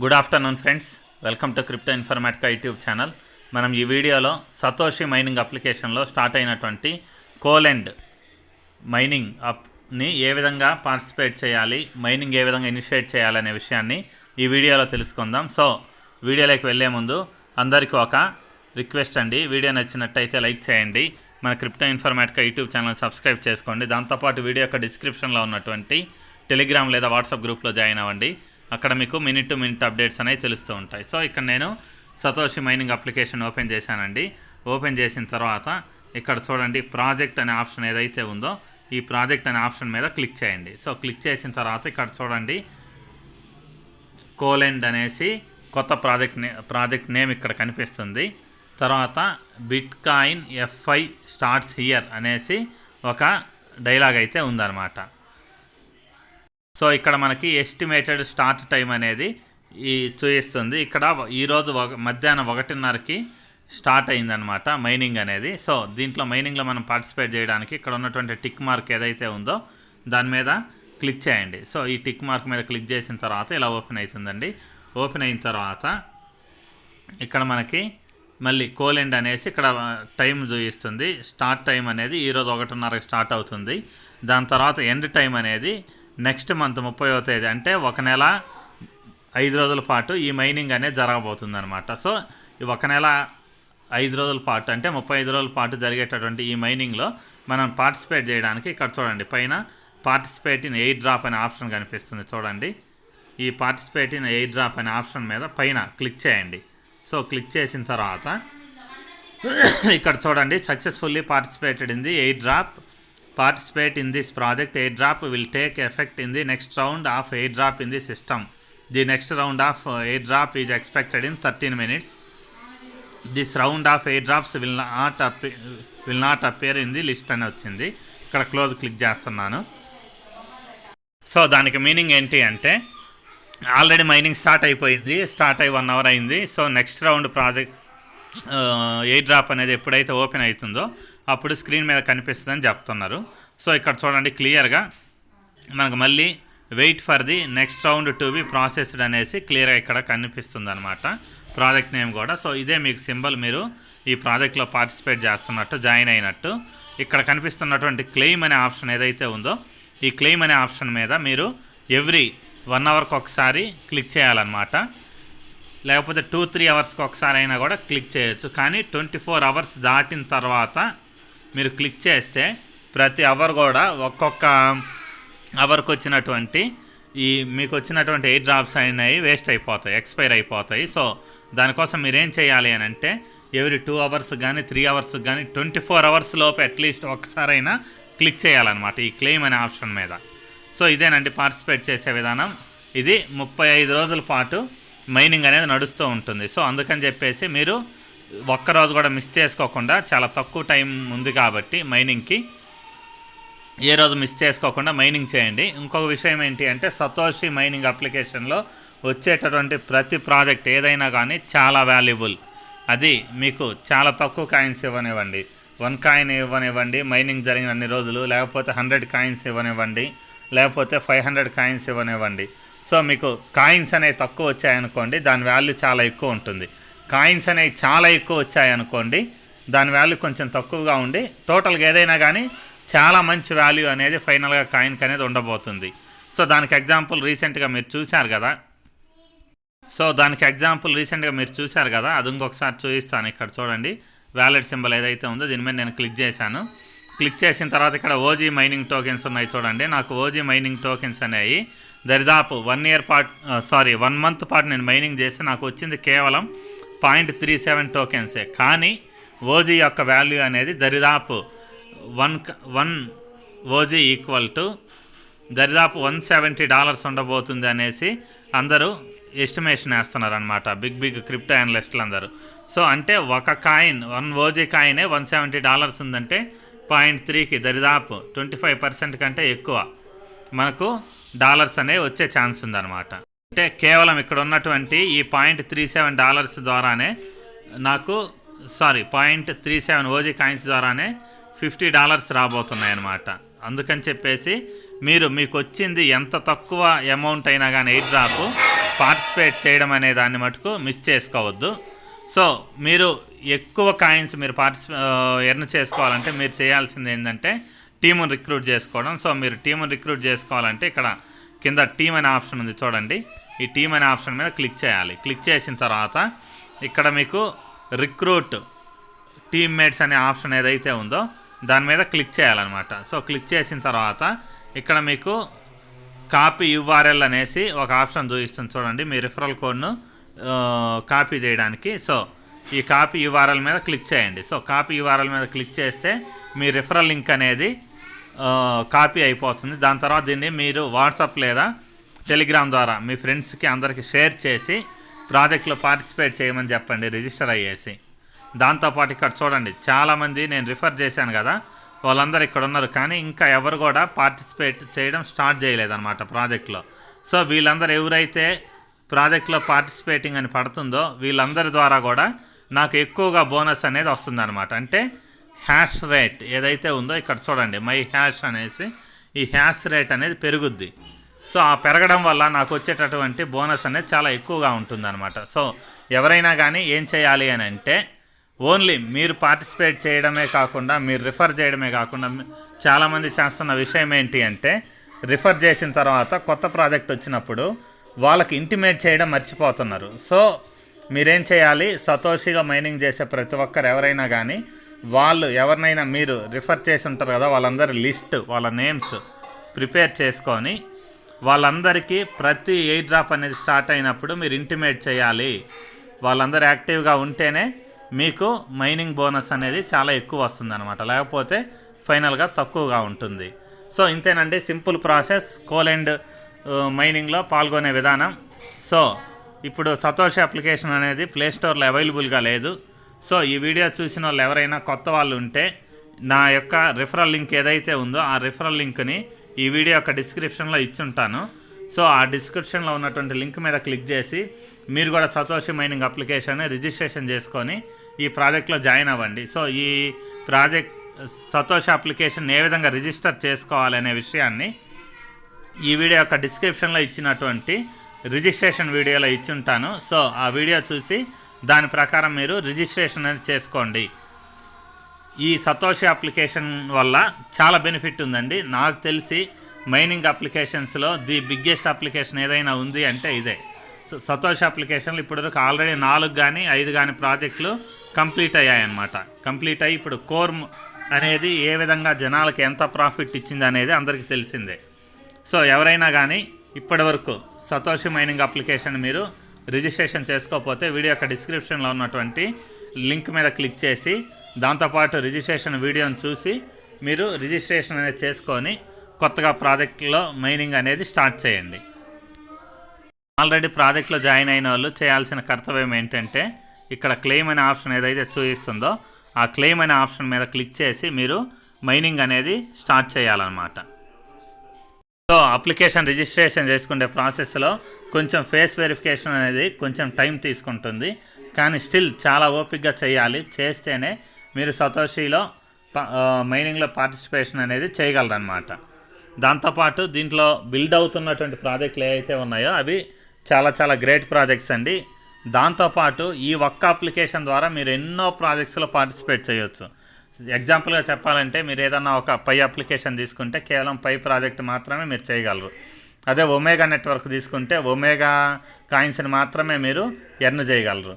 Good afternoon friends, welcome to crypto Informatica YouTube channel. మనం ఈ వీడియోలో సతోషి మైనింగ్ అప్లికేషన్లో స్టార్ట్ అయినటువంటి కోలెండ్ మైనింగ్ అప్ని ఏ విధంగా పార్టిసిపేట్ చేయాలి, మైనింగ్ ఏ విధంగా ఇనిషియేట్ చేయాలనే విషయాన్ని ఈ వీడియోలో తెలుసుకుందాం. సో వీడియోలోకి వెళ్ళే ముందు అందరికీ ఒక రిక్వెస్ట్ అండి, వీడియో నచ్చినట్టయితే లైక్ చేయండి, మన crypto Informatica YouTube channel subscribe చేసుకోండి. దాంతోపాటు వీడియో యొక్క డిస్క్రిప్షన్లో ఉన్నటువంటి టెలిగ్రామ్ లేదా వాట్సాప్ గ్రూప్లో జాయిన్ అవ్వండి. అక్కడ మీకు మినిట్ టు మినిట్ అప్డేట్స్ అనేవి తెలుస్తూ ఉంటాయి. సో ఇక్కడ నేను సతోషి మైనింగ్ అప్లికేషన్ ఓపెన్ చేశానండి. ఓపెన్ చేసిన తర్వాత ఇక్కడ చూడండి, ప్రాజెక్ట్ అనే ఆప్షన్ ఏదైతే ఉందో ఈ ప్రాజెక్ట్ అనే ఆప్షన్ మీద క్లిక్ చేయండి. సో క్లిక్ చేసిన తర్వాత ఇక్కడ చూడండి, కోలెండ్ అనేసి కొత్త ప్రాజెక్ట్ నేమ్ ఇక్కడ కనిపిస్తుంది. తర్వాత బిట్కాయిన్ ఎఫ్ఐ స్టార్ట్స్ హియర్ అనేసి ఒక డైలాగ్ అయితే ఉందన్నమాట. సో ఇక్కడ మనకి ఎస్టిమేటెడ్ స్టార్ట్ టైం అనేది చూపిస్తుంది. ఇక్కడ ఈరోజు మధ్యాహ్నం 1:30కి స్టార్ట్ అయిందనమాట మైనింగ్ అనేది. సో దీంట్లో మైనింగ్లో మనం పార్టిసిపేట్ చేయడానికి ఇక్కడ ఉన్నటువంటి టిక్ మార్క్ ఏదైతే ఉందో దాని మీద క్లిక్ చేయండి. సో ఈ టిక్ మార్క్ మీద క్లిక్ చేసిన తర్వాత ఇలా ఓపెన్ అవుతుందండి. ఓపెన్ అయిన తర్వాత ఇక్కడ మనకి మళ్ళీ కోలెండ్ అనేసి ఇక్కడ టైం చూపిస్తుంది. స్టార్ట్ టైం అనేది ఈరోజు 1:30కి స్టార్ట్ అవుతుంది. దాని తర్వాత ఎండ్ టైం అనేది నెక్స్ట్ మంత్ 30వ తేదీ, అంటే 1 నెల 5 రోజుల పాటు ఈ మైనింగ్ అనేది జరగబోతుంది అనమాట. సో ఈ 1 నెల 5 రోజుల పాటు అంటే 35 రోజుల పాటు జరిగేటటువంటి ఈ మైనింగ్లో మనం పార్టిసిపేట్ చేయడానికి ఇక్కడ చూడండి, పైన పార్టిసిపేట్ ఇన్ ఎయిర్ డ్రాప్ అనే ఆప్షన్ కనిపిస్తుంది. చూడండి, ఈ పార్టిసిపేట్ ఇన్ ఎయిర్ డ్రాప్ అనే ఆప్షన్ మీద పైన క్లిక్ చేయండి. సో క్లిక్ చేసిన తర్వాత ఇక్కడ చూడండి, successfully participated in the air drop. Participate in this project. Airdrop will take effect in the next round of airdrop in the system. The next round of airdrop is expected in 13 minutes. This round of airdrops will not appear in the list అని వచ్చింది. ఇక్కడ close click చేస్తున్నాను. So దానికి meaning ఏంటి అంటే, already mining start అయిపోయింది, start అయ్యి 1 hour అయింది. So next round project air drop అనేది ఎప్పుడైతే ఓపెన్ అవుతుందో అప్పుడు స్క్రీన్ మీద కనిపిస్తుందని చెప్తున్నారు. సో ఇక్కడ చూడండి, క్లియర్గా మనకు మళ్ళీ wait for the next round to be processed అనేసి క్లియర్గా ఇక్కడ కనిపిస్తుంది అనమాట, ప్రాజెక్ట్ నేమ్ కూడా. సో ఇదే మీకు సింబల్, మీరు ఈ ప్రాజెక్ట్లో పార్టిసిపేట్ చేస్తున్నట్టు, జాయిన్ అయినట్టు. ఇక్కడ కనిపిస్తున్నటువంటి క్లెయిమ్ అనే ఆప్షన్ ఏదైతే ఉందో ఈ క్లెయిమ్ అనే ఆప్షన్ మీద మీరు ఎవ్రీ 1 అవర్కి ఒకసారి క్లిక్ చేయాలన్నమాట. లేకపోతే 2-3 అవర్స్కి ఒకసారి అయినా కూడా క్లిక్ చేయొచ్చు. కానీ 24 అవర్స్ దాటిన తర్వాత మీరు క్లిక్ చేస్తే ప్రతి అవర్ కూడా ఒక్కొక్క అవర్కి వచ్చినటువంటి మీకు వచ్చినటువంటి ఎయిర్ డ్రాప్స్ అయినవి వేస్ట్ అయిపోతాయి, ఎక్స్పైర్ అయిపోతాయి. సో దానికోసం మీరేం చేయాలి అని అంటే, ఎవ్రీ 2 అవర్స్ కానీ 3 అవర్స్ కానీ 24 అవర్స్ లోపు అట్లీస్ట్ ఒకసారైనా క్లిక్ చేయాలన్నమాట ఈ క్లెయిమ్ అనే ఆప్షన్ మీద. సో ఇదేనండి పార్టిసిపేట్ చేసే విధానం. ఇది 35 రోజుల పాటు మైనింగ్ అనేది నడుస్తూ ఉంటుంది. సో అందుకని చెప్పేసి మీరు ఒక్కరోజు కూడా మిస్ చేసుకోకుండా, చాలా తక్కువ టైం ఉంది కాబట్టి మైనింగ్కి, ఏ రోజు మిస్ చేసుకోకుండా మైనింగ్ చేయండి. ఇంకొక విషయం ఏంటి అంటే, సతోషి మైనింగ్ అప్లికేషన్లో వచ్చేటటువంటి ప్రతి ప్రాజెక్ట్ ఏదైనా కానీ చాలా వాల్యుబుల్. అది మీకు చాలా తక్కువ కాయిన్స్ ఇవ్వనివ్వండి, 1 కాయిన్ ఇవ్వనివ్వండి మైనింగ్ జరిగిన అన్ని రోజులు, లేకపోతే 100 కాయిన్స్ ఇవ్వనివ్వండి, లేకపోతే 500 కాయిన్స్ ఇవ్వనివ్వండి. సో మీకు కాయిన్స్ అనేవి తక్కువ వచ్చాయనుకోండి, దాని వాల్యూ చాలా ఎక్కువ ఉంటుంది. కాయిన్స్ అనేవి చాలా ఎక్కువ వచ్చాయనుకోండి, దాని వాల్యూ కొంచెం తక్కువగా ఉండి టోటల్గా ఏదైనా కానీ చాలా మంచి వాల్యూ అనేది ఫైనల్గా కాయిన్కి అనేది ఉండబోతుంది. సో దానికి ఎగ్జాంపుల్ రీసెంట్గా మీరు చూశారు కదా, అది ఇంకొకసారి చూపిస్తాను. ఇక్కడ చూడండి, వ్యాలెట్ సింబల్ ఏదైతే ఉందో దీని మీద నేను క్లిక్ చేశాను. క్లిక్ చేసిన తర్వాత ఇక్కడ ఓజీ మైనింగ్ టోకెన్స్ ఉన్నాయి చూడండి. నాకు ఓజీ మైనింగ్ టోకెన్స్ అనేవి దరిదాపు 1 మంత్ పాటు నేను మైనింగ్ చేసి నాకు వచ్చింది కేవలం 0.37 టోకెన్సే. కానీ ఓజీ యొక్క వాల్యూ అనేది దరిదాపు 1 ఓజీ ఈక్వల్ టు దరిదాపు $170 ఉండబోతుంది అనేసి అందరూ ఎస్టిమేషన్ వేస్తున్నారు అనమాట, బిగ్ క్రిప్టో అనలిస్టులు అందరూ. సో అంటే ఒక కాయిన్ 1 ఓజీ కాయినే $170 ఉందంటే 0.3కి దరిదాపు 25% కంటే ఎక్కువ మనకు డాలర్స్ అనేవి వచ్చే ఛాన్స్ ఉందన్నమాట. అంటే కేవలం ఇక్కడ ఉన్నటువంటి ఈ $0.37 ద్వారానే నాకు 0.37 ఓజీ కాయిన్స్ ద్వారానే $50 రాబోతున్నాయి అన్నమాట. అందుకని చెప్పేసి మీకు వచ్చింది ఎంత తక్కువ అమౌంట్ అయినా కానీ ఎయిర్ డ్రాప్ పార్టిసిపేట్ చేయడం అనే దాన్ని మటుకు మిస్ చేసుకోవద్దు. సో మీరు ఎక్కువ కాయిన్స్ మీరు ఎర్న్ చేసుకోవాలంటే మీరు చేయాల్సింది ఏంటంటే టీమును రిక్రూట్ చేసుకోవడం. సో మీరు టీమును రిక్రూట్ చేసుకోవాలంటే ఇక్కడ కింద టీమ్ అనే ఆప్షన్ ఉంది చూడండి. ఈ టీమ్ అనే ఆప్షన్ మీద క్లిక్ చేయాలి. క్లిక్ చేసిన తర్వాత ఇక్కడ మీకు రిక్రూట్ టీమ్మేట్స్ అనే ఆప్షన్ ఏదైతే ఉందో దాని మీద క్లిక్ చేయాలన్నమాట. సో క్లిక్ చేసిన తర్వాత ఇక్కడ మీకు కాపీ యూఆర్ఎల్ అనేసి ఒక ఆప్షన్ చూపిస్తుంది చూడండి, మీ రిఫరల్ కోడ్ను కాపీ చేయడానికి. సో ఈ కాపీ యూఆర్ఎల్ మీద క్లిక్ చేయండి. సో కాపీ యూఆర్ఎల్ మీద క్లిక్ చేస్తే మీ రిఫరల్ లింక్ అనేది కాపీ అయిపోతుంది. దాని తర్వాత దీన్ని మీరు వాట్సాప్ లేదా టెలిగ్రామ్ ద్వారా మీ ఫ్రెండ్స్కి అందరికీ షేర్ చేసి ప్రాజెక్ట్లో పార్టిసిపేట్ చేయమని చెప్పండి, రిజిస్టర్ అయ్యేసి. దాంతోపాటు ఇక్కడ చూడండి, చాలామంది నేను రిఫర్ చేశాను కదా, వాళ్ళందరూ ఇక్కడ ఉన్నారు, కానీ ఇంకా ఎవరు కూడా పార్టిసిపేట్ చేయడం స్టార్ట్ చేయలేదన్నమాట ప్రాజెక్ట్లో. సో వీళ్ళందరూ ఎవరైతే ప్రాజెక్ట్లో పార్టిసిపేటింగ్ అని పడుతుందో వీళ్ళందరి ద్వారా కూడా నాకు ఎక్కువగా బోనస్ అనేది వస్తుందన్నమాట. అంటే హ్యాష్ రేట్ ఏదైతే ఉందో ఇక్కడ చూడండి, మై హ్యాష్ అనేసి ఈ హ్యాష్ రేట్ అనేది పెరుగుద్ది. సో ఆ పెరగడం వల్ల నాకు వచ్చేటటువంటి బోనస్ అనేది చాలా ఎక్కువగా ఉంటుందన్నమాట. సో ఎవరైనా కానీ ఏం చేయాలి అని అంటే ఓన్లీ మీరు పార్టిసిపేట్ చేయడమే కాకుండా మీరు రిఫర్ చేయడమే కాకుండా చాలామంది చేస్తున్న విషయం ఏంటి అంటే రిఫర్ చేసిన తర్వాత కొత్త ప్రాజెక్ట్ వచ్చినప్పుడు వాళ్ళకి ఇంటిమేట్ చేయడం మర్చిపోతున్నారు. సో మీరేం చేయాలి, సతోషిలో మైనింగ్ చేసే ప్రతి ఒక్కరు ఎవరైనా కానీ వాళ్ళు ఎవరినైనా మీరు రిఫర్ చేసి ఉంటారు కదా, వాళ్ళందరి లిస్ట్ వాళ్ళ నేమ్స్ ప్రిపేర్ చేసుకొని వాళ్ళందరికీ ప్రతి ఎయిర్ డ్రాప్ అనేది స్టార్ట్ అయినప్పుడు మీరు ఇంటిమేట్ చేయాలి. వాళ్ళందరూ యాక్టివ్గా ఉంటేనే మీకు మైనింగ్ బోనస్ అనేది చాలా ఎక్కువ వస్తుందన్నమాట, లేకపోతే ఫైనల్గా తక్కువగా ఉంటుంది. సో ఇంతేనండి సింపుల్ ప్రాసెస్ కోల్డ్ మైనింగ్లో పాల్గొనే విధానం. సో ఇప్పుడు సతోషి అప్లికేషన్ అనేది ప్లేస్టోర్లో అవైలబుల్గా లేదు. సో ఈ వీడియో చూసిన వాళ్ళు ఎవరైనా కొత్త వాళ్ళు ఉంటే నా యొక్క రిఫరల్ లింక్ ఏదైతే ఉందో ఆ రిఫరల్ లింక్ని ఈ వీడియో యొక్క డిస్క్రిప్షన్లో ఇచ్చుంటాను. సో ఆ డిస్క్రిప్షన్లో ఉన్నటువంటి లింక్ మీద క్లిక్ చేసి మీరు కూడా సతోషి మైనింగ్ అప్లికేషన్ని రిజిస్ట్రేషన్ చేసుకొని ఈ ప్రాజెక్ట్లో జాయిన్ అవ్వండి. సో ఈ ప్రాజెక్ట్ సతోషి అప్లికేషన్ ఏ విధంగా రిజిస్టర్ చేసుకోవాలనే విషయాన్ని ఈ వీడియో యొక్క డిస్క్రిప్షన్లో ఇచ్చినటువంటి రిజిస్ట్రేషన్ వీడియోలో ఇచ్చుంటాను. సో ఆ వీడియో చూసి దాని ప్రకారం మీరు రిజిస్ట్రేషన్ అనేది చేసుకోండి. ఈ సతోషి అప్లికేషన్ వల్ల చాలా బెనిఫిట్ ఉందండి. నాకు తెలిసి మైనింగ్ అప్లికేషన్స్లో ది బిగ్గెస్ట్ అప్లికేషన్ ఏదైనా ఉంది అంటే ఇదే. సతోషి అప్లికేషన్లు ఇప్పటివరకు ఆల్రెడీ 4 కానీ 5 కానీ ప్రాజెక్టులు కంప్లీట్ అయ్యాయన్నమాట. కంప్లీట్ అయ్యి ఇప్పుడు కోర్ అనేది ఏ విధంగా జనాలకి ఎంత ప్రాఫిట్ ఇచ్చింది అనేది అందరికీ తెలిసిందే. సో ఎవరైనా కానీ ఇప్పటివరకు సతోషి మైనింగ్ అప్లికేషన్ మీరు రిజిస్ట్రేషన్ చేసుకోకపోతే వీడియో యొక్క డిస్క్రిప్షన్లో ఉన్నటువంటి లింక్ మీద క్లిక్ చేసి దాంతోపాటు రిజిస్ట్రేషన్ వీడియోని చూసి మీరు రిజిస్ట్రేషన్ అనేది చేసుకొని కొత్తగా ప్రాజెక్టులో మైనింగ్ అనేది స్టార్ట్ చేయండి. ఆల్రెడీ ప్రాజెక్ట్లో జాయిన్ అయిన వాళ్ళు చేయాల్సిన కర్తవ్యం ఏంటంటే ఇక్కడ క్లెయిమ్ అనే ఆప్షన్ ఏదైతే చూపిస్తుందో ఆ క్లెయిమ్ అనే ఆప్షన్ మీద క్లిక్ చేసి మీరు మైనింగ్ అనేది స్టార్ట్ చేయాలన్నమాట. సో అప్లికేషన్ రిజిస్ట్రేషన్ చేసుకునే ప్రాసెస్లో కొంచెం ఫేస్ వెరిఫికేషన్ అనేది కొంచెం టైం తీసుకుంటుంది, కానీ స్టిల్ చాలా ఓపికగా చేయాలి. చేస్తేనే మీరు సతోషిలో మైనింగ్లో పార్టిసిపేషన్ అనేది చేయగలరన్నమాట. దాంతోపాటు దీంట్లో బిల్డ్ అవుతున్నటువంటి ప్రాజెక్టులు ఏవైతే ఉన్నాయో అవి చాలా చాలా గ్రేట్ ప్రాజెక్ట్స్ అండి. దాంతోపాటు ఈ ఒక్క అప్లికేషన్ ద్వారా మీరు ఎన్నో ప్రాజెక్ట్స్లో పార్టిసిపేట్ చేయొచ్చు. ఎగ్జాంపుల్గా చెప్పాలంటే మీరు ఏదన్నా ఒక పై అప్లికేషన్ తీసుకుంటే కేవలం పై ప్రాజెక్ట్ మాత్రమే మీరు చేయగలరు. అదే ఒమేగా నెట్వర్క్ తీసుకుంటే ఒమేగా కాయిన్స్ని మాత్రమే మీరు ఎర్న్ చేయగలరు.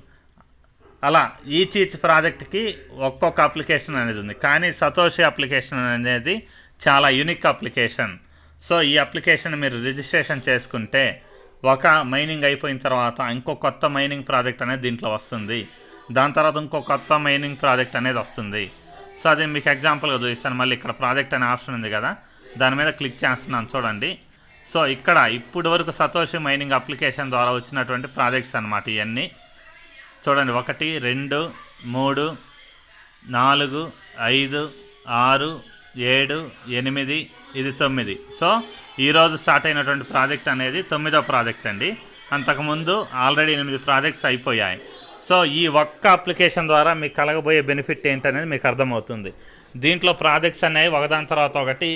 అలా ఈచ్ ప్రాజెక్ట్కి ఒక్కొక్క అప్లికేషన్ అనేది ఉంది, కానీ సతోషి అప్లికేషన్ అనేది చాలా యూనిక్ అప్లికేషన్. సో ఈ అప్లికేషన్ మీరు రిజిస్ట్రేషన్ చేసుకుంటే ఒక మైనింగ్ అయిపోయిన తర్వాత ఇంకో కొత్త మైనింగ్ ప్రాజెక్ట్ అనేది దీంట్లో వస్తుంది, దాని తర్వాత ఇంకో కొత్త మైనింగ్ ప్రాజెక్ట్ అనేది వస్తుంది. సో అది మీకు ఎగ్జాంపుల్గా చూపిస్తాను. మళ్ళీ ఇక్కడ ప్రాజెక్ట్ అనే ఆప్షన్ ఉంది కదా, దాని మీద క్లిక్ చేస్తున్నాను చూడండి. సో ఇక్కడ ఇప్పుడు వరకు సతోషి మైనింగ్ అప్లికేషన్ ద్వారా వచ్చినటువంటి ప్రాజెక్ట్స్ అన్నమాట ఇవన్నీ చూడండి. 1 2 3 4 5 6 7 8 ఇది 9. సో ఈరోజు స్టార్ట్ అయినటువంటి ప్రాజెక్ట్ అనేది 9వ ప్రాజెక్ట్ అండి. అంతకుముందు ఆల్రెడీ 8 ప్రాజెక్ట్స్ అయిపోయాయి. సో ఈ ఒక్క అప్లికేషన్ ద్వారా మీకు కలగబోయే బెనిఫిట్ ఏంటనేది మీకు అర్థమవుతుంది. దీంట్లో ప్రాజెక్ట్స్ అనేవి ఒకదాని తర్వాత ఒకటి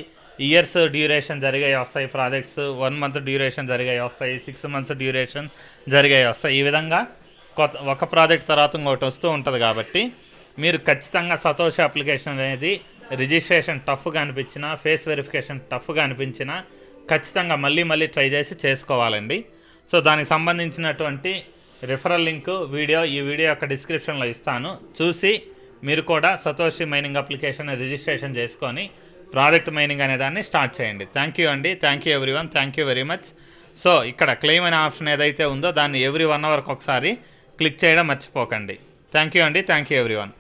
ఇయర్స్ డ్యూరేషన్ జరిగాయి వస్తాయి ప్రాజెక్ట్స్, 1 మంత్ డ్యూరేషన్ జరిగాయి వస్తాయి, 6 మంత్స్ డ్యూరేషన్ జరిగాయి వస్తాయి. ఈ విధంగా ఒక ప్రాజెక్ట్ తర్వాత ఇంకోటి వస్తూ ఉంటుంది. కాబట్టి మీరు ఖచ్చితంగా సతోషి అప్లికేషన్ అనేది రిజిస్ట్రేషన్ టఫ్గా అనిపించినా, ఫేస్ వెరిఫికేషన్ టఫ్గా అనిపించినా ఖచ్చితంగా మళ్ళీ ట్రై చేసి చేసుకోవాలండి. సో దానికి సంబంధించినటువంటి రిఫరల్ లింక్ ఈ వీడియో యొక్క డిస్క్రిప్షన్లో ఇస్తాను. చూసి మీరు కూడా సతోషి మైనింగ్ అప్లికేషన్ రిజిస్ట్రేషన్ చేసుకొని ప్రాజెక్ట్ మైనింగ్ అనే దాన్ని స్టార్ట్ చేయండి. థ్యాంక్ యూ అండి. Thank you everyone. Thank you very much. So ఇక్కడ క్లెయిమ్ అనే ఆప్షన్ ఏదైతే ఉందో దాన్ని ఎవ్రీ 1 అవర్కి ఒకసారి క్లిక్ చేయడం మర్చిపోకండి. థ్యాంక్ యూ అండి. Thank you everyone.